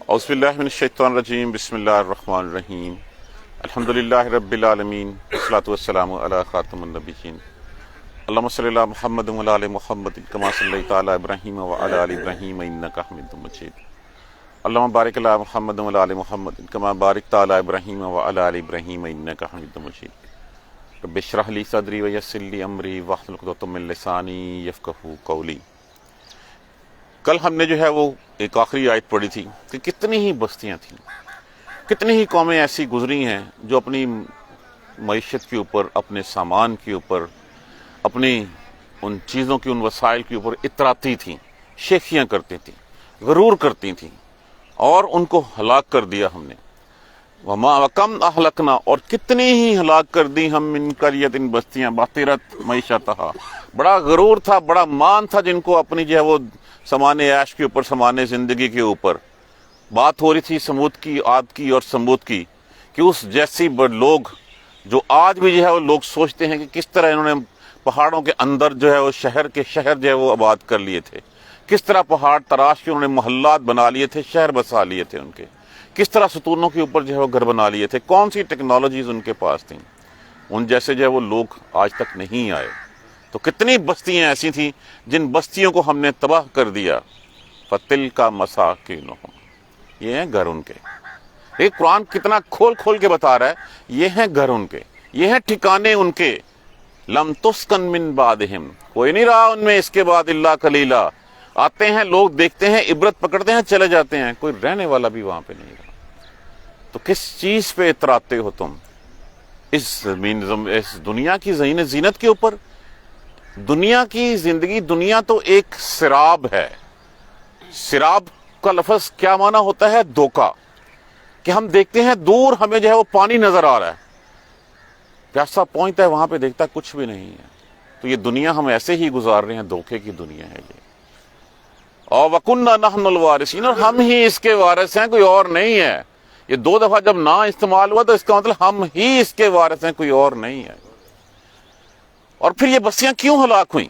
اعوذ باللہ من الشیطان الرجیم بسم اللہ الرحمن الرحیم الحمدللہ رب العالمین والصلاۃ والسلام علی خاتم النبیین اللہم صلی علی محمد وعلی آل محمد کما صلیت علی ابراہیم وعلی آل ابراہیم انک حمید مجید اللہم بارک علی محمد وعلی آل محمد کما بارکت علی ابراہیم وعلی آل ابراہیم انک حمید مجید رب اشرح لی صدری ویسر لی امری واحلل عقدۃ من لسانی یفقہوا قولی۔ کل ہم نے جو ہے وہ ایک آخری آیت پڑھی تھی کہ کتنی ہی بستیاں تھیں، کتنی ہی قومیں ایسی گزری ہیں جو اپنی معیشت کے اوپر، اپنے سامان کے اوپر، اپنی ان چیزوں کی، ان وسائل کے اوپر اتراتی تھیں، شیخیاں کرتی تھیں، غرور کرتی تھیں، اور ان کو ہلاک کر دیا ہم نے۔ وما وکم اہلکنا، اور کتنی ہی ہلاک کر دی ہم من قریۃ، ان بستیاں باطرت معیشتہا، بڑا غرور تھا، بڑا مان تھا جن کو اپنی جو ہے وہ سامان عیش کے اوپر، سامان زندگی کے اوپر۔ بات ہو رہی تھی سمود کی، عاد کی اور سمود کی، کہ اس جیسی لوگ جو آج بھی جو ہے وہ لوگ سوچتے ہیں کہ کس طرح انہوں نے پہاڑوں کے اندر جو ہے وہ شہر جو ہے وہ آباد کر لیے تھے، کس طرح پہاڑ تراش کے انہوں نے محلات بنا لیے تھے، شہر بسا لیے تھے ان کے، کس طرح ستونوں کے اوپر جو ہے وہ گھر بنا لیے تھے، کون سی ٹیکنالوجیز ان کے پاس تھیں۔ ان جیسے جو ہے وہ لوگ آج تک نہیں آئے۔ تو کتنی بستیاں ایسی تھیں جن بستیوں کو ہم نے تباہ کر دیا۔ فَتِلْكَ مَسَاكِنُهُمْ، یہ ہیں گھر ان کے۔ ایک قرآن کتنا کھول کھول کے بتا رہا ہے، یہ ہیں گھر ان کے، یہ ہیں ٹھکانے ان کے۔ لَمْ تُسْكَنْ مِنْ بَعْدِهِمْ، کوئی نہیں رہا ان میں اس کے بعد الا قلیلا۔ آتے ہیں لوگ، دیکھتے ہیں، عبرت پکڑتے ہیں، چلے جاتے ہیں، کوئی رہنے والا بھی وہاں پہ نہیں رہا۔ تو کس چیز پہ اتراتے ہو تم؟ اس دنیا کی زینت کے اوپر؟ دنیا کی زندگی، دنیا تو ایک سراب ہے۔ سراب کا لفظ کیا معنی ہوتا ہے؟ دھوکا، کہ ہم دیکھتے ہیں دور ہمیں جو ہے وہ پانی نظر آ رہا ہے، پیاسا پہنچتا ہے وہاں پہ دیکھتا ہے کچھ بھی نہیں ہے۔ تو یہ دنیا ہم ایسے ہی گزار رہے ہیں، دھوکے کی دنیا ہے یہ۔ اور وَكُنَّا نَحْنُ الْوَارِثِينَ، اور ہم ہی اس کے وارث ہیں، کوئی اور نہیں ہے۔ یہ دو دفعہ جب نا استعمال ہوا تو اس کا مطلب ہم ہی اس کے وارث ہیں، کوئی اور نہیں ہے۔ اور پھر یہ بستیاں کیوں ہلاک ہوئیں؟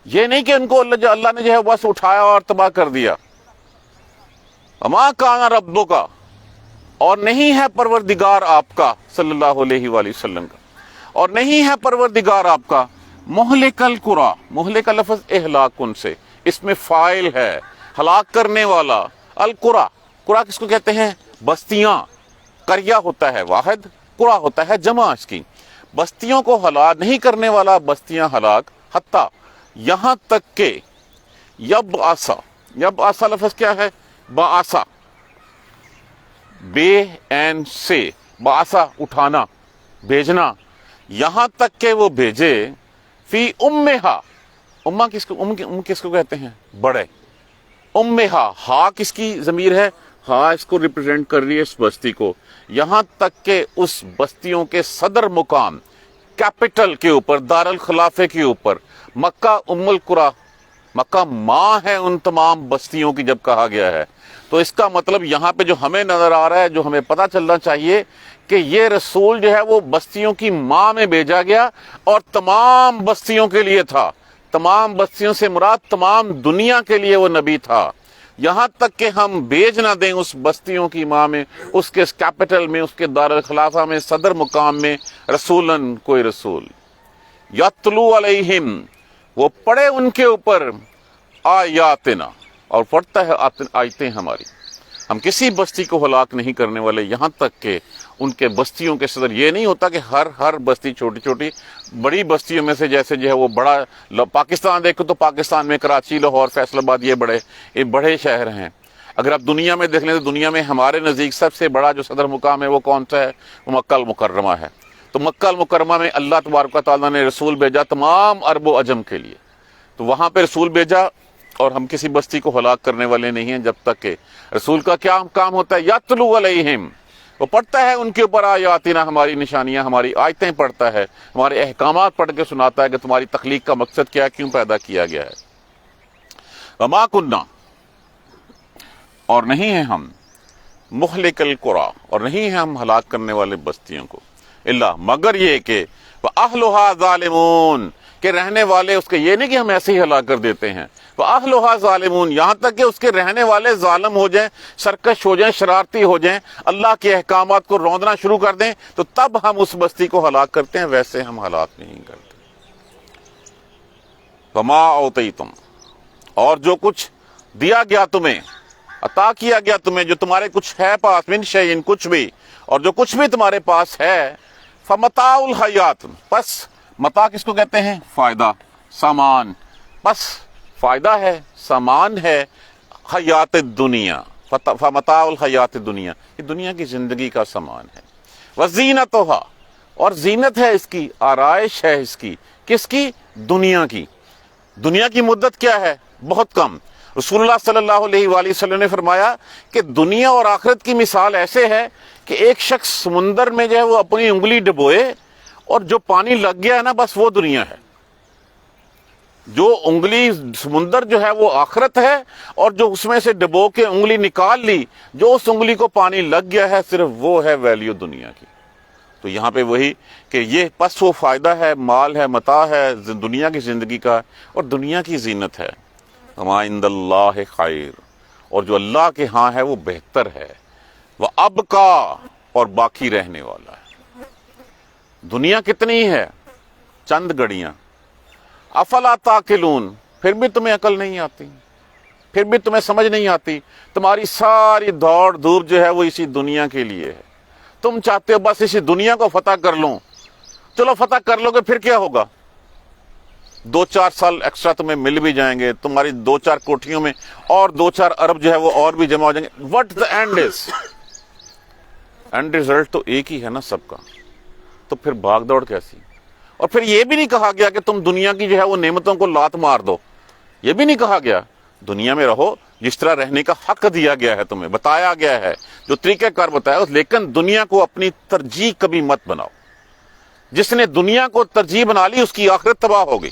یہ نہیں کہ ان کو اللہ نے جو ہے بس اٹھایا اور تباہ کر دیا۔ وَمَا كَانَ رَبُّكَ، اور نہیں ہے پروردگار آپ کا، صلی اللہ علیہ وآلہ وسلم کا، اور نہیں ہے پروردگار آپ کا، مہلک القریٰ، مہلک کا لفظ اہلاکن سے، اس میں فاعل ہے، ہلاک کرنے والا۔ القریٰ، قریٰ کس کو کہتے ہیں؟ بستیاں۔ قریہ ہوتا ہے واحد، قریٰ ہوتا ہے جمع اس کی۔ بستیوں کو ہلاک نہیں کرنے والا، بستیاں ہلاک، حتیٰ یہاں تک کہ یبعثا، یبعثا لفظ کیا ہے؟ بعثا، بے این سے، بعثا اٹھانا، بھیجنا، یہاں تک کہ وہ بھیجے، فی امہا، امہ کس کو، ام کس کو کہتے ہیں؟ بڑے۔ امہا، ہا کس کی ضمیر ہے؟ ہا اس کو ریپرزینٹ کر رہی ہے اس بستی کو۔ یہاں تک کہ اس بستیوں کے صدر مقام، کیپٹل کے اوپر، دارالخلافے کے اوپر، مکہ ام القریٰ، مکہ ماں ہے ان تمام بستیوں کی جب کہا گیا ہے، تو اس کا مطلب یہاں پہ جو ہمیں نظر آ رہا ہے، جو ہمیں پتہ چلنا چاہیے کہ یہ رسول جو ہے وہ بستیوں کی ماں میں بھیجا گیا اور تمام بستیوں کے لیے تھا۔ تمام بستیوں سے مراد تمام دنیا کے لیے وہ نبی تھا، یہاں تک کہ ہم بھیج نہ دیں اس بستیوں کی ماں میں، اس کے کیپٹل میں، اس کے دارالخلافہ میں، صدر مقام میں، رسولن، کوئی رسول۔ یتلو علیہم، وہ پڑھے ان کے اوپر، آیاتنا، اور پڑھتا ہے آیتیں ہماری۔ ہم کسی بستی کو ہلاک نہیں کرنے والے یہاں تک کہ ان کے بستیوں کے صدر، یہ نہیں ہوتا کہ ہر بستی، چھوٹی چھوٹی بڑی بستیوں میں سے، جیسے جو ہے وہ بڑا پاکستان دیکھو تو پاکستان میں کراچی، لاہور، فیصل آباد، یہ بڑے شہر ہیں۔ اگر آپ دنیا میں دیکھ لیں تو دنیا میں ہمارے نزدیک سب سے بڑا جو صدر مقام ہے وہ کون سا ہے؟ وہ مکہ المکرمہ ہے۔ تو مکہ المکرمہ میں اللہ تبارک و تعالیٰ نے رسول بھیجا تمام عرب و عجم کے لیے، تو وہاں پہ رسول بھیجا، اور ہم کسی بستی کو ہلاک کرنے والے نہیں ہیں جب تک کہ رسول کا کیا کام ہوتا ہے؟ یتلو علیہم، وہ پڑھتا ہے ان کے اوپر آیاتنا، ہماری نشانیاں، ہماری آیتیں پڑھتا ہے، ہمارے احکامات پڑھ کے سناتا ہے کہ تمہاری تخلیق کا مقصد کیا ہے، کیوں پیدا کیا گیا ہے۔ وما کنا، اور نہیں ہیں ہم، مہلک القریٰ، اور نہیں ہیں ہم ہلاک کرنے والے بستیوں کو، الا، مگر یہ کہ وَأَهْلُهَا ظَالِمُونَ، کہ رہنے والے اس کے، یہ نہیں کہ ہم ایسے ہی ہلاک کر دیتے ہیں، وَأَهْلُهَا ظَالِمُونَ، یہاں تک کہ اس کے رہنے والے ظالم ہو جائیں، سرکش ہو جائیں، شرارتی ہو جائیں، اللہ کے احکامات کو روندنا شروع کر دیں، تو تب ہم اس بستی کو ہلاک کرتے ہیں، ویسے ہم ہلاک نہیں کرتے۔ وَمَا أُوتِيتُمْ، اور جو کچھ دیا گیا تمہیں، عطا کیا گیا تمہیں، جو تمہارے کچھ ہے پاس، من شیء، کچھ بھی، اور جو کچھ بھی تمہارے پاس ہے، فمتاع الحیات، پس متاع کس کو کہتے ہیں؟ فائدہ، سامان، پس فائدہ ہے، سامان ہے، حیات دنیا، فمتاع الحیات دنیا، یہ دنیا کی زندگی کا سامان ہے، وزینتها، اور زینت ہے اس کی، آرائش ہے اس کی، کس کی؟ دنیا کی۔ دنیا کی مدت کیا ہے؟ بہت کم۔ رسول اللہ صلی اللہ علیہ وآلہ وسلم نے فرمایا کہ دنیا اور آخرت کی مثال ایسے ہے کہ ایک شخص سمندر میں جو ہے وہ اپنی انگلی ڈبوئے اور جو پانی لگ گیا ہے نا، بس وہ دنیا ہے۔ جو انگلی سمندر جو ہے وہ آخرت ہے، اور جو اس میں سے ڈبو کے انگلی نکال لی، جو اس انگلی کو پانی لگ گیا ہے، صرف وہ ہے ویلیو دنیا کی۔ تو یہاں پہ وہی کہ یہ پس وہ فائدہ ہے، مال ہے، متاع ہے دنیا کی زندگی کا، اور دنیا کی زینت ہے۔ وما عند اللہ خیر، اور جو اللہ کے ہاں ہے وہ بہتر ہے، وہ ابقا، اور باقی رہنے والا ہے۔ دنیا کتنی ہے؟ چند گھڑیاں۔ افلا تاقلون، پھر بھی تمہیں عقل نہیں آتی، پھر بھی تمہیں سمجھ نہیں آتی، تمہاری ساری دوڑ دھوپ جو ہے وہ اسی دنیا کے لیے ہے۔ تم چاہتے ہو بس اسی دنیا کو فتح کر لوں، چلو فتح کر لو گے، پھر کیا ہوگا؟ 2-4 سال ایکسٹرا تمہیں مل بھی جائیں گے، تمہاری 2-4 کوٹھیوں میں اور 2-4 ارب جو ہے وہ اور بھی جمع ہو جائیں گے۔ What the and is, and result تو ایک ہی ہے نا سب کا، تو پھر بھاگ دوڑ کیسی؟ اور پھر یہ بھی نہیں کہا گیا کہ تم دنیا کی جو ہے وہ نعمتوں کو لات مار دو، یہ بھی نہیں کہا گیا۔ دنیا میں رہو، جس طرح رہنے کا حق دیا گیا ہے، تمہیں بتایا گیا ہے، جو طریقہ کار بتایا، لیکن دنیا کو اپنی ترجیح کبھی مت بناؤ۔ جس نے دنیا کو ترجیح بنا لی اس کی آخرت تباہ ہو گئی۔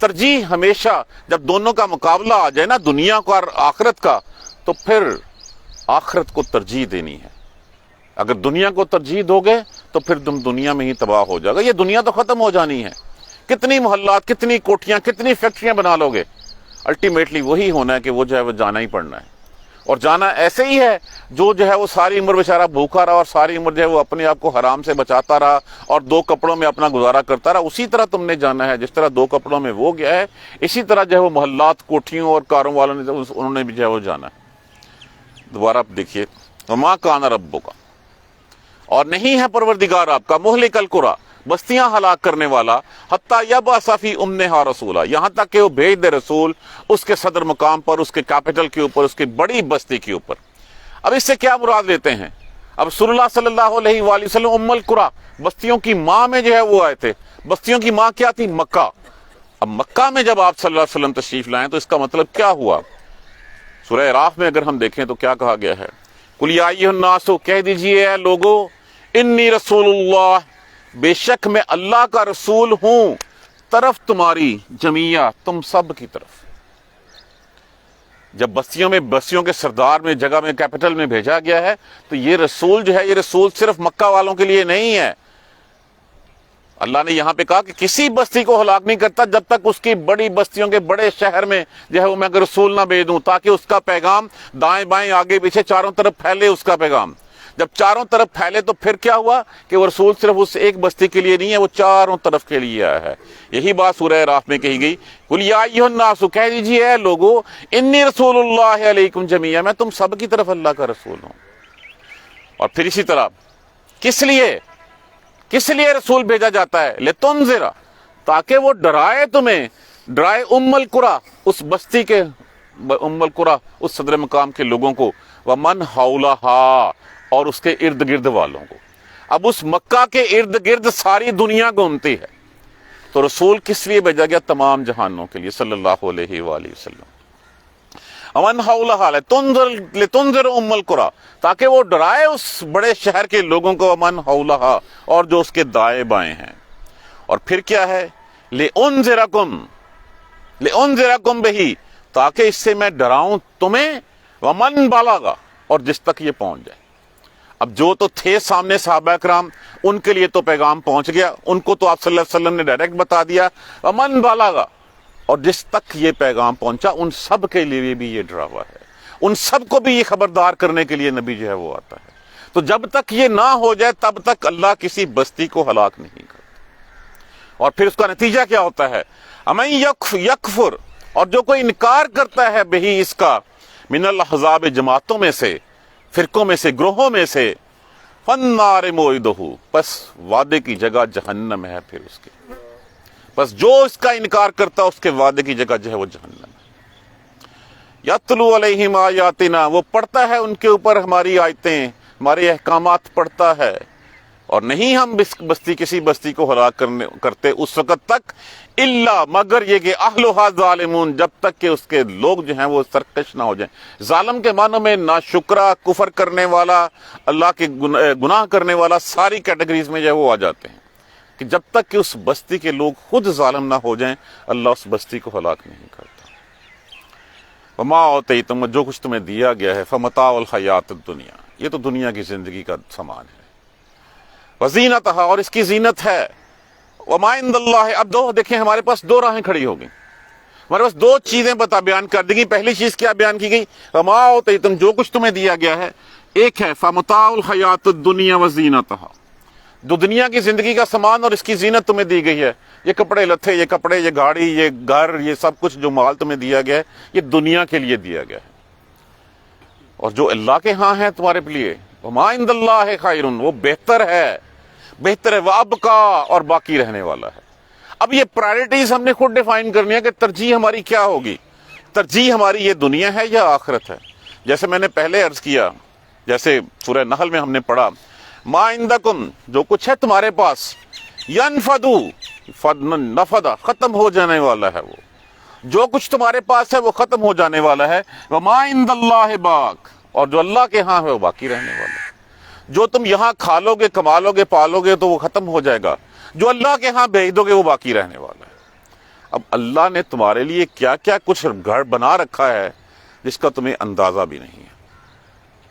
ترجیح ہمیشہ جب دونوں کا مقابلہ آ جائے نا، دنیا کا اور آخرت کا، تو پھر آخرت کو ترجیح دینی ہے۔ اگر دنیا کو ترجیح دو گے تو پھر تم دنیا میں ہی تباہ ہو جائے گا۔ یہ دنیا تو ختم ہو جانی ہے، کتنی محلات، کتنی کوٹھیاں، کتنی فیکٹریاں بنا لو گے، الٹیمیٹلی وہی ہونا ہے کہ وہ جو ہے وہ جانا ہی پڑنا ہے۔ اور جانا ایسے ہی ہے جو ہے وہ ساری عمر بیچارہ بھوکا رہا اور ساری عمر جو ہے وہ اپنے آپ کو حرام سے بچاتا رہا اور 2 کپڑوں میں اپنا گزارا کرتا رہا، اسی طرح تم نے جانا ہے۔ جس طرح 2 کپڑوں میں وہ گیا ہے، اسی طرح جو ہے وہ محلات، کوٹھیوں اور کاروں والوں نے انہوں نے بھی جو ہے وہ جانا ہے۔ دوبارہ آپ دیکھیے، وما کان ربک، اور نہیں ہے پروردگار آپ کا، مہلک القری، بستیاں ہلاک کرنے والا، حتیٰ یبعث فی امہا رسولا، یہاں تک کہ وہ بھیج دے رسول اس کے صدر مقام پر، اس کے کیپٹل کے اوپر، اس کی بڑی بستی کے اوپر۔ اب اس سے کیا مراد لیتے ہیں؟ اب رسول اللہ صلی اللہ علیہ وآلہ وسلم ام القری، بستیوں کی ماں میں جو ہے وہ آئے تھے۔ بستیوں کی ماں کیا تھی؟ مکہ۔ اب مکہ میں جب آپ صلی اللہ علیہ وسلم تشریف لائیں تو اس کا مطلب کیا ہوا؟ سورہ اعراف میں اگر ہم دیکھیں تو کیا کہا گیا ہے؟ قل یا ایھا الناس، کہہ دیجئے اے لوگو، انی رسول اللہ، بے شک میں اللہ کا رسول ہوں، طرف تمہاری، جمیعہ، تم سب کی طرف۔ جب بستیوں کے سردار میں، جگہ میں، کیپٹل میں بھیجا گیا ہے تو یہ رسول جو ہے، یہ رسول صرف مکہ والوں کے لیے نہیں ہے۔ اللہ نے یہاں پہ کہا کہ کسی بستی کو ہلاک نہیں کرتا جب تک اس کی بڑی بستیوں کے بڑے شہر میں جو ہے وہ میں اگر رسول نہ بھیج دوں، تاکہ اس کا پیغام دائیں بائیں آگے پیچھے چاروں طرف پھیلے۔ اس کا پیغام جب چاروں طرف پھیلے تو پھر کیا ہوا کہ وہ رسول صرف اس ایک بستی کے لیے نہیں ہے، وہ چاروں طرف کے لیے آیا ہے۔ یہی بات سورہ اعراف میں کہی گئی، قل یا ایھا الناس، کہہ دیجیے اے لوگو، انی رسول اللہ علیکم جمیعا، میں تم سب کی طرف اللہ کا رسول ہوں۔ اور پھر اسی طرح کس لیے رسول بھیجا جاتا ہے؟ لتنذر، تاکہ وہ ڈرائے تمہیں، ڈرائے ام القری، اس بستی کے، ام القری اس صدر مقام کے لوگوں کو، ومن حولہا، اور اس کے ارد گرد والوں کو۔ اب اس مکہ کے ارد گرد ساری دنیا گھومتی ہے، تو رسول کس لیے بھیجا گیا؟ تمام جہانوں کے لیے، صلی اللہ علیہ وآلہ وسلم۔ ومن حولہا لتنذر ام القری، تاکہ وہ ڈرائے اس بڑے شہر کے لوگوں کو، ومن حولہا، اور جو اس کے دائیں بائیں ہیں۔ اور پھر کیا ہے؟ لانذرکم بہ، تاکہ اس سے میں ڈراؤں تمہیں، ومن بلغ، اور جس تک یہ پہنچ جائے۔ اب جو تو تھے سامنے صحابہ کرام، ان کے لیے تو پیغام پہنچ گیا، ان کو تو آپ صلی اللہ علیہ وسلم نے ڈائریکٹ بتا دیا، امن بالاغا، اور جس تک یہ پیغام پہنچا ان سب کے لیے بھی یہ ڈراوا ہے، ان سب کو بھی یہ خبردار کرنے کے لیے نبی جو ہے وہ آتا ہے۔ تو جب تک یہ نہ ہو جائے تب تک اللہ کسی بستی کو ہلاک نہیں کرتا۔ اور پھر اس کا نتیجہ کیا ہوتا ہے؟ امن یکفر، اور جو کوئی انکار کرتا ہے بہی اس کا، من الاحزاب، جماعتوں میں سے، فرقوں میں سے، گروہوں میں سے، فالنار موعدہ، پس وعدے کی جگہ جہنم ہے پھر اس کے، بس جو اس کا انکار کرتا اس کے وعدے کی جگہ جو ہے وہ جہنم ہے۔ یتلو علیہم آیاتنا، وہ پڑھتا ہے ان کے اوپر ہماری آیتیں، ہمارے احکامات پڑھتا ہے، اور نہیں ہم کسی بستی کو ہلاک کرتے اس وقت تک، الا، مگر یہ کہ اہلھا ظالمون، جب تک کہ اس کے لوگ جو ہیں وہ سرکش نہ ہو جائیں۔ ظالم کے معنوں میں ناشکرا، کفر کرنے والا، اللہ کے گناہ کرنے والا، ساری کیٹیگریز میں جو ہے وہ آ جاتے ہیں، کہ جب تک کہ اس بستی کے لوگ خود ظالم نہ ہو جائیں اللہ اس بستی کو ہلاک نہیں کرتا۔ وما اوتیتم، جو کچھ تمہیں دیا گیا ہے، فمتاع الحیات الدنیا، یہ تو دنیا کی زندگی کا سامان ہے، وزینتہا، اور اس کی زینت ہے، وما عند اللہ، اب دیکھیں ہمارے پاس دو راہیں کھڑی ہو گئی، ہمارے پاس دو چیزیں بیان کر دی گئی۔ پہلی چیز کیا بیان کی گئی؟ وما اوتیتم، جو کچھ تمہیں دیا گیا ہے، ایک ہے فمتاع الحیات الدنیا وزینتہا، جو دنیا کی زندگی کا سامان اور اس کی زینت تمہیں دی گئی ہے، یہ کپڑے لتے، یہ کپڑے، یہ گاڑی، یہ گھر، یہ سب کچھ جو مال تمہیں دیا گیا ہے یہ دنیا کے لیے دیا گیا ہے، اور جو اللہ کے ہاں ہے تمہارے لیے، وما عند اللہ خیر، وہ بہتر ہے، بہتر ہے، وابقا، اور باقی رہنے والا ہے۔ اب یہ پرائرٹیز ہم نے خود ڈیفائن کرنی ہے کہ ترجیح ہماری کیا ہوگی، ترجیح ہماری یہ دنیا ہے یا آخرت ہے۔ جیسے میں نے پہلے عرض کیا، جیسے سورہ نحل میں ہم نے پڑھا، ما عندکم، جو کچھ ہے تمہارے پاس، ینفدو، نفدا، ختم ہو جانے والا ہے، وہ جو کچھ تمہارے پاس ہے وہ ختم ہو جانے والا ہے، وما عند اللہ باق، اور جو اللہ کے ہاں ہے وہ باقی رہنے والا ہے۔ جو تم یہاں کھا لو گے، کما لو گے، پالو گے تو وہ ختم ہو جائے گا، جو اللہ کے ہاں بھیج دو گے وہ باقی رہنے والا ہے۔ اب اللہ نے تمہارے لیے کیا کیا کچھ گھر بنا رکھا ہے جس کا تمہیں اندازہ بھی نہیں ہے۔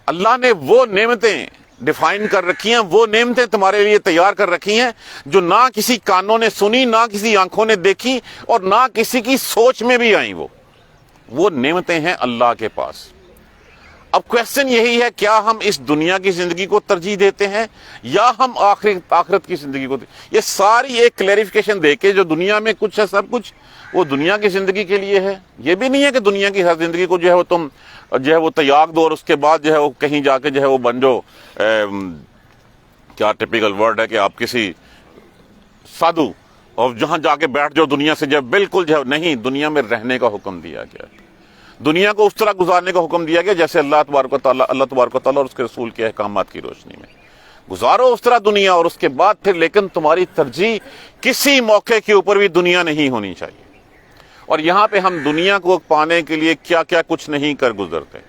اللہ نے وہ نعمتیں ڈیفائن کر رکھی ہیں، وہ نعمتیں تمہارے لیے تیار کر رکھی ہیں جو نہ کسی کانوں نے سنی، نہ کسی آنکھوں نے دیکھی، اور نہ کسی کی سوچ میں بھی آئیں۔ وہ نعمتیں ہیں اللہ کے پاس۔ اب کویسچن یہی ہے، کیا ہم اس دنیا کی زندگی کو ترجیح دیتے ہیں یا ہم آخرت کی زندگی کو؟ یہ ساری ایک کلیریفیکیشن دے کے جو دنیا میں کچھ ہے سب کچھ وہ دنیا کی زندگی کے لیے ہے۔ یہ بھی نہیں ہے کہ دنیا کی ہر زندگی کو جو ہے وہ تم جو ہے وہ تیاگ دو اور اس کے بعد جو ہے وہ کہیں جا کے جو ہے وہ بن جو کیا ٹپیکل ورڈ ہے کہ آپ کسی سادھو اور جہاں جا کے بیٹھ جاؤ دنیا سے، جب بالکل جو ہے نہیں، دنیا میں رہنے کا حکم دیا گیا، دنیا کو اس طرح گزارنے کا حکم دیا گیا جیسے اللہ تبارک و تعالیٰ اور اس کے رسول کے احکامات کی روشنی میں گزارو اس طرح دنیا، اور اس کے بعد پھر لیکن تمہاری ترجیح کسی موقع کے اوپر بھی دنیا نہیں ہونی چاہیے۔ اور یہاں پہ ہم دنیا کو پانے کے لیے کیا کیا کچھ نہیں کر گزرتے،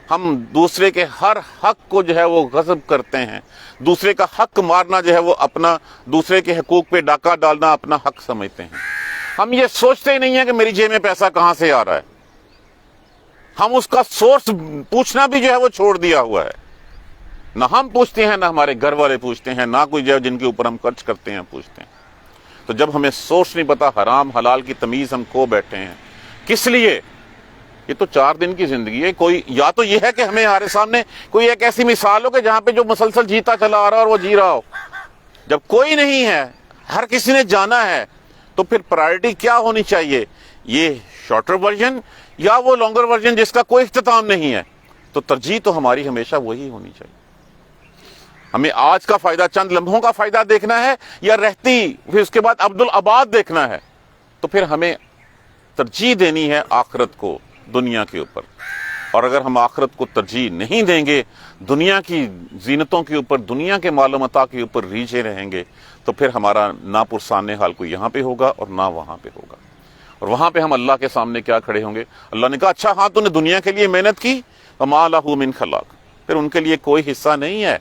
ہم دوسرے کے ہر حق کو جو ہے وہ غصب کرتے ہیں، دوسرے کا حق مارنا جو ہے وہ اپنا، دوسرے کے حقوق پہ ڈاکہ ڈالنا اپنا حق سمجھتے ہیں۔ ہم یہ سوچتے ہی نہیں ہیں کہ میری جیب میں پیسہ کہاں سے آ رہا ہے، ہم اس کا سورس پوچھنا بھی جو ہے وہ چھوڑ دیا ہوا ہے، نہ ہم پوچھتے ہیں، نہ ہمارے گھر والے پوچھتے ہیں، نہ کوئی جو ہے جن کے اوپر ہم خرچ کرتے ہیں پوچھتے ہیں۔ تو جب ہمیں سورس نہیں پتا، حرام حلال کی تمیز ہم کھو بیٹھے ہیں، کس لیے؟ یہ تو 4 دن کی زندگی ہے۔ کوئی یا تو یہ ہے کہ ہمیں ہمارے سامنے کوئی ایک ایسی مثال ہو کہ جہاں پہ جو مسلسل جیتا چلا آ رہا اور وہ جی رہا ہو۔ جب کوئی نہیں ہے، ہر کسی نے جانا ہے، تو پھر پرائرٹی کیا ہونی چاہیے؟ یہ شارٹر ورژن یا وہ لانگر ورژن جس کا کوئی اختتام نہیں ہے؟ تو ترجیح تو ہماری ہمیشہ وہی ہونی چاہیے۔ ہمیں آج کا فائدہ، چند لمحوں کا فائدہ دیکھنا ہے، یا رہتی پھر اس کے بعد عبدالآباد دیکھنا ہے؟ تو پھر ہمیں ترجیح دینی ہے آخرت کو دنیا کے اوپر۔ اور اگر ہم آخرت کو ترجیح نہیں دیں گے، دنیا کی زینتوں کے اوپر، دنیا کے مال و متاع کے اوپر ریجھے رہیں گے، تو پھر ہمارا نہ پرسان حال کوئی یہاں پہ ہوگا اور نہ وہاں پہ ہوگا۔ اور وہاں پہ ہم اللہ کے سامنے کیا کھڑے ہوں گے؟ اللہ نے کہا اچھا ہاں تو نے دنیا کے لیے محنت کی، وما لہ من خلاق، پھر ان کے لیے کوئی حصہ نہیں ہے۔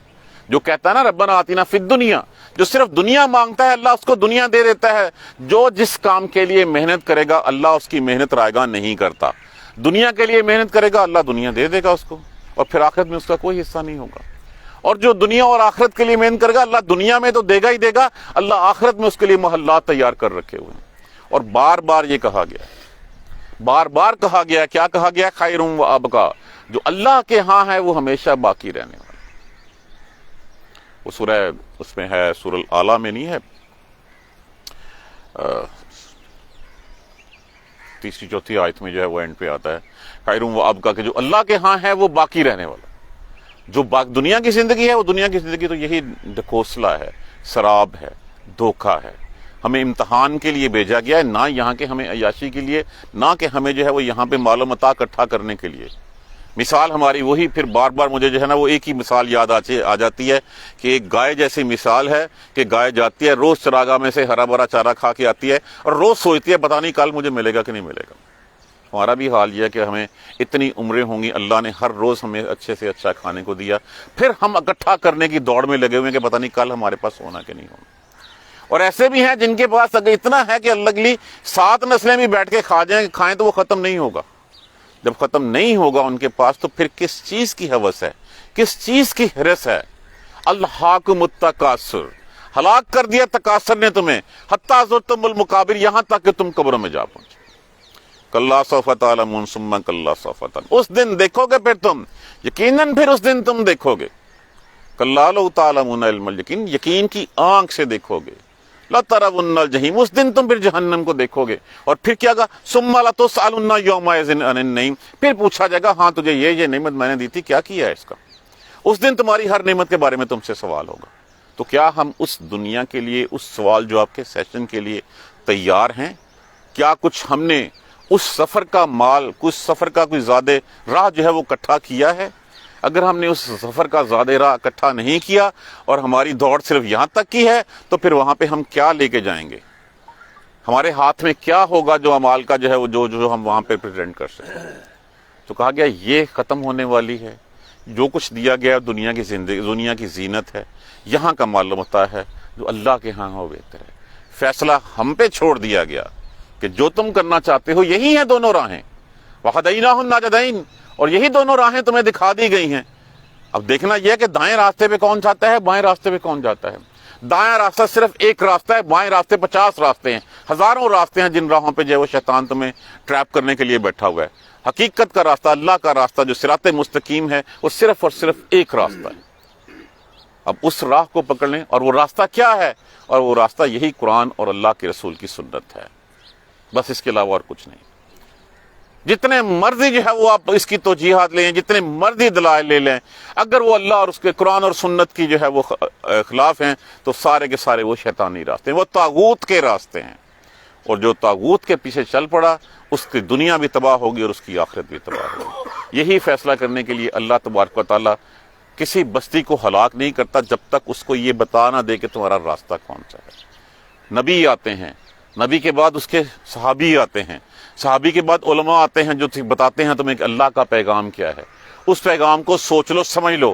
جو کہتا ہے نا ربنا آتنا فی الدنیا، جو صرف دنیا مانگتا ہے اللہ اس کو دنیا دے دیتا ہے۔ جو جس کام کے لیے محنت کرے گا اللہ اس کی محنت رائگاں نہیں کرتا۔ دنیا کے لیے محنت کرے گا اللہ دنیا دے دے گا اس کو، اور پھر آخرت میں اس کا کوئی حصہ نہیں ہوگا۔ اور جو دنیا اور آخرت کے لیے محنت کرے گا اللہ دنیا میں تو دے گا ہی دے گا، اللہ آخرت میں اس کے لیے محلات تیار کر رکھے ہوئے ہیں۔ اور بار بار یہ کہا گیا، بار بار کہا گیا، کیا کہا گیا؟ خیر و ابقا، جو اللہ کے ہاں ہے وہ ہمیشہ باقی رہنے والا۔ وہ سورہ اس میں ہے، سورہ الاعلیٰ میں نہیں ہے، تیسری چوتھی آیت میں جو ہے وہ اینڈ پہ آتا ہے خیر و ابقا، کہ جو اللہ کے ہاں ہے وہ باقی رہنے والا۔ جو دنیا کی زندگی ہے وہ دنیا کی زندگی تو یہی ڈھکوسلا ہے، سراب ہے، دھوکہ ہے۔ ہمیں امتحان کے لیے بھیجا گیا ہے، نہ یہاں کے ہمیں عیاشی کے لیے، نہ کہ ہمیں جو ہے وہ یہاں پہ مال و متاع اکٹھا کرنے کے لیے۔ مثال ہماری وہی، پھر بار بار مجھے جو ہے نا وہ ایک ہی مثال یاد آ جاتی ہے کہ ایک گائے جیسی مثال ہے کہ گائے جاتی ہے روز چراگاہ میں سے ہرا بھرا چارہ کھا کے آتی ہے اور روز سوچتی ہے پتہ نہیں کل مجھے ملے گا کہ نہیں ملے گا۔ ہمارا بھی حال یہ ہے کہ ہمیں اتنی عمریں ہوں گی، اللہ نے ہر روز ہمیں اچھے سے اچھا کھانے کو دیا، پھر ہم اکٹھا کرنے کی دوڑ میں لگے ہوئے ہیں کہ پتہ نہیں کل ہمارے پاس ہونا کہ نہیں ہونا۔ اور ایسے بھی ہیں جن کے پاس اگر اتنا ہے کہ اگلی 7 نسلیں بھی بیٹھ کے کھائیں تو وہ ختم نہیں ہوگا۔ جب ختم نہیں ہوگا ان کے پاس تو پھر کس چیز کی ہوس ہے، کس چیز کی حرص ہے؟ الہاکم التکاثر، ہلاک کر دیا تکاثر نے تمہیں، حتی زرتم المقابر، یہاں تک کہ تم قبروں میں جا پہنچے۔ کلا سوف تعلمون ثم کلا سوف تعلمون، اس دن دیکھو گے پھر تم، یقیناً پھر اس دن تم دیکھو گے۔ کلا لو تعلمون علم الیقین، یقین کی آنکھ سے دیکھو گے۔ لترون الجحیم، اس دن تم پھر جہنم کو دیکھو گے۔ اور پھر کیا کہا؟ ثم لتسألن یومئذ عن النعیم، پھر پوچھا جائے گا ہاں تجھے یہ نعمت میں نے دی تھی، کیا کیا ہے اس کا؟ اس دن تمہاری ہر نعمت کے بارے میں تم سے سوال ہوگا۔ تو کیا ہم اس دنیا کے لیے، اس سوال جواب کے سیشن کے لیے تیار ہیں؟ کیا کچھ ہم نے اس سفر کا مال، کچھ سفر کا کوئی زیادہ راہ جو ہے وہ اکٹھا کیا ہے؟ اگر ہم نے اس سفر کا زیادہ راہ اکٹھا نہیں کیا اور ہماری دوڑ صرف یہاں تک کی ہے تو پھر وہاں پہ ہم کیا لے کے جائیں گے؟ ہمارے ہاتھ میں کیا ہوگا جو امال کا جو ہے وہ جو ہم وہاں پہ پریزنٹ کر سکیں؟ تو کہا گیا یہ ختم ہونے والی ہے، جو کچھ دیا گیا دنیا کی زندگی، دنیا کی زینت ہے، یہاں کا مال و متاع ہے، جو اللہ کے ہاں ہو بہتر ہے۔ فیصلہ ہم پہ چھوڑ دیا گیا کہ جو تم کرنا چاہتے ہو یہی ہیں دونوں راہیں، وَهَدَيْنَاهُ النَّجْدَيْنِ، اور یہی دونوں راہیں تمہیں دکھا دی گئی ہیں۔ اب دیکھنا یہ ہے کہ دائیں راستے پہ کون جاتا ہے، بائیں راستے پہ کون جاتا ہے۔ دائیں راستہ صرف ایک راستہ ہے، بائیں راستے 50 راستے ہیں، ہزاروں راستے ہیں جن راہوں پہ جو ہے وہ شیطان تمہیں ٹریپ کرنے کے لیے بیٹھا ہوا ہے۔ حقیقت کا راستہ، اللہ کا راستہ جو صراط مستقیم ہے، وہ صرف اور صرف ایک راستہ ہے۔ اب اس راہ کو پکڑ لیں، اور وہ راستہ کیا ہے؟ اور وہ راستہ یہی قرآن اور اللہ کے رسول کی سنت ہے، بس اس کے علاوہ اور کچھ نہیں۔ جتنے مرضی جو ہے وہ آپ اس کی توجیحات لیں، جتنے مرضی دلائل لے لیں، اگر وہ اللہ اور اس کے قرآن اور سنت کی جو ہے وہ خلاف ہیں تو سارے کے سارے وہ شیطانی راستے ہیں، وہ طاغوت کے راستے ہیں۔ اور جو طاغوت کے پیچھے چل پڑا اس کی دنیا بھی تباہ ہوگی اور اس کی آخرت بھی تباہ ہوگی۔ یہی فیصلہ کرنے کے لیے اللہ تبارک و تعالیٰ کسی بستی کو ہلاک نہیں کرتا جب تک اس کو یہ بتا نہ دے کہ تمہارا راستہ کون سا ہے۔ نبی آتے ہیں، نبی کے بعد اس کے صحابی آتے ہیں، صحابی کے بعد علماء آتے ہیں جو بتاتے ہیں تمہیں کہ اللہ کا پیغام کیا ہے۔ اس پیغام کو سوچ لو، سمجھ لو،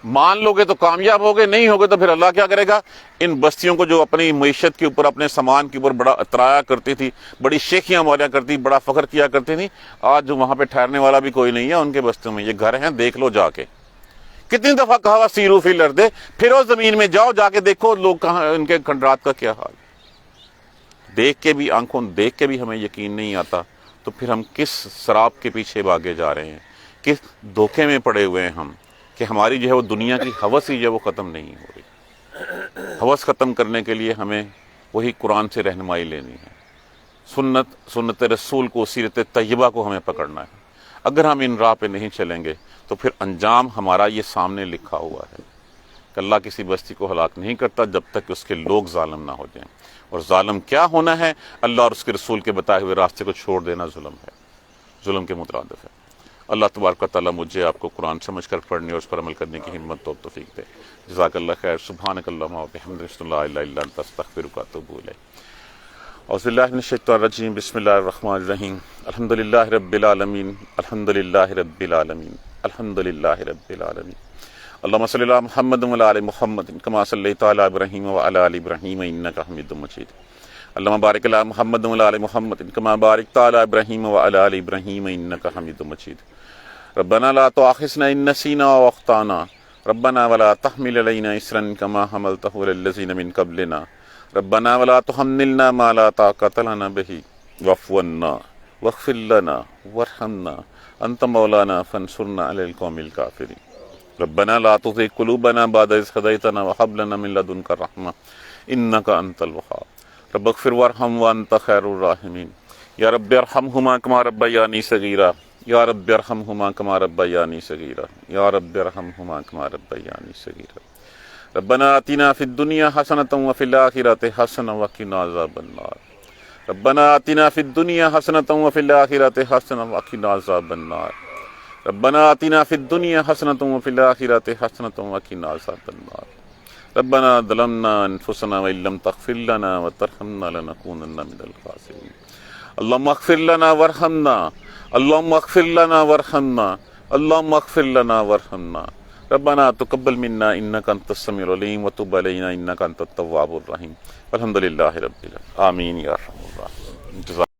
مان لو گے تو کامیاب ہوگے، نہیں ہوگے تو پھر اللہ کیا کرے گا؟ ان بستیوں کو جو اپنی معیشت کے اوپر، اپنے سامان کے اوپر بڑا اترایا کرتی تھی، بڑی شیخیاں ماریا کرتی، بڑا فخر کیا کرتی تھی، آج وہاں پہ ٹھہرنے والا بھی کوئی نہیں ہے ان کے بستیوں میں۔ یہ گھر ہیں، دیکھ لو جا کے۔ کتنی دفعہ کہا سیرو فی الارض، پھرو زمین میں، جاؤ جا کے دیکھو لوگ کہاں، ان کے کھنڈرات کا کیا حال ہے۔ دیکھ کے بھی، آنکھوں دیکھ کے بھی ہمیں یقین نہیں آتا تو پھر ہم کس سراب کے پیچھے بھاگے جا رہے ہیں، کس دھوکے میں پڑے ہوئے ہیں ہم، کہ ہماری جو ہے وہ دنیا کی ہوس ہی جو ہے وہ ختم نہیں ہو رہی۔ ہوس ختم کرنے کے لیے ہمیں وہی قرآن سے رہنمائی لینی ہے، سنت رسول کو، سیرت طیبہ کو ہمیں پکڑنا ہے۔ اگر ہم ان راہ پہ نہیں چلیں گے تو پھر انجام ہمارا یہ سامنے لکھا ہوا ہے کہ اللہ کسی بستی کو ہلاک نہیں کرتا جب تک کہ اس کے لوگ ظالم نہ ہو جائیں۔ اور ظالم کیا ہونا ہے؟ اللہ اور اس کے رسول کے بتائے ہوئے راستے کو چھوڑ دینا ظلم ہے، ظلم کے مترادف ہے۔ اللہ تبارک و تعالیٰ مجھے آپ کو قرآن سمجھ کر پڑھنے اور اس پر عمل کرنے کی ہمت و توفیق دے۔ جزاک اللہ خیر۔ سبحانک اللہم و بحمدک، اشہد ان لا الہ الا انت، استغفرک و اتوب الیک۔ اعوذ باللہ من الشیطان الرجیم، بسم اللہ الرحمن الرحیم۔ الحمدللہ رب العالمین، الحمدللہ رب العالمین، الحمدللہ رب العالمین۔ اللہم صلی علی محمد و علی آل محمد کما صلیت علی ابراہیم و علی آل ابراہیم انک حمید مجید۔ اللہم بارک علی محمد و علی آل محمد کما بارکت علی ابراہیم و علی آل ابراہیم انک حمید مجید۔ ربنا لا تؤاخذنا ان نسینا و اخطانا ربنا ولا تحمل علينا إصرا كما حملته على الذين من قبلنا ربنا ولا تحملنا ما لا طاقة لنا به واعف عنا واغفر لنا وارحمنا أنت مولانا فانصرنا على القوم الكافرين ربنا لا تزغ قلوبنا بعد إذ هديتنا وهب لنا من لدنك رحمة إنك أنت الوهاب رب اغفر وارحم وأنت خير الراحمين یا رب ارحمہما کما ربیانی صغیرا یا رب ارحمہما کما ربیانی صغیرا یا رب ارحمہما کما ربیانی صغیرا ربنا آتنا فی الدنیا حسنة وفی الآخرة حسنة وقنا عذاب النار ربنا آتنا فی الدنیا حسنة وفی الآخرة حسنة وقنا عذاب النار ربنا آتنا فی الدنیا حسنة وفی الآخرة حسنة وقنا عذاب النار ربنا ظلمنا انفسنا وإن لم تغفر لنا وترحمنا لنكونن من الخاسرين اللهم اغفر لنا وارحمنا اللهم اغفر لنا وارحمنا اللهم اغفر لنا وارحمنا ربنا تقبل منا انك انت السميع العليم وتب علينا انك انت التواب الرحيم والحمد لله رب العالمين آمين يا ارحم الراحمين.